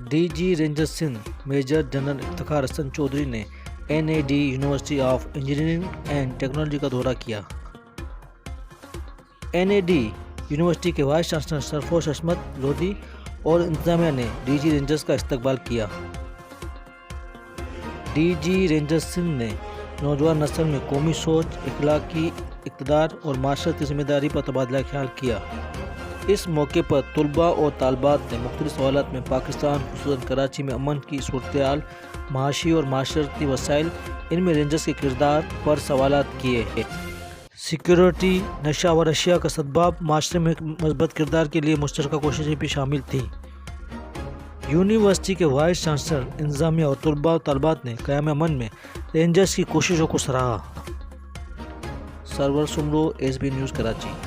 DG rangers Sindh major general Iftikhar Hasan Chaudhry ने NAD university of engineering and technology का दौरा किया। NAD यूनिवर्सिटी के वाइस चांसलर सरफरोश अहमद लोधी और इंतजामिया ने डीजी रेंजर्स का इस्तकबाल किया। डीजी रेंजर्स सिंध ने नौजवान नस्ल में कौमी सोच, इखलाकी इक़्तिदार और माशरती ज़िम्मेदारी पर तबादला ख्याल किया। इस मौके पर तुलबा और तालबात ने मुख्तलिफ सवालात में पाकिस्तान खुसूसन कराची में अमन की सूरत-ए-हाल, माशी और माशरती वसाइल, इनमें रेंजर्स के किरदार पर सवालात किए। सिक्योरिटी, नशा व अशिया का सद्भाव, माशरे में मज़बूत किरदार के लिए मुश्तरका कोशिशें भी शामिल थीं। यूनिवर्सिटी के वाइस चांसलर, इंतजामिया और तुलबा और तालबात ने क़याम अमन में रेंजर्स की कोशिशों को सराहा। Sarwar Soomro, SB news, Karachi.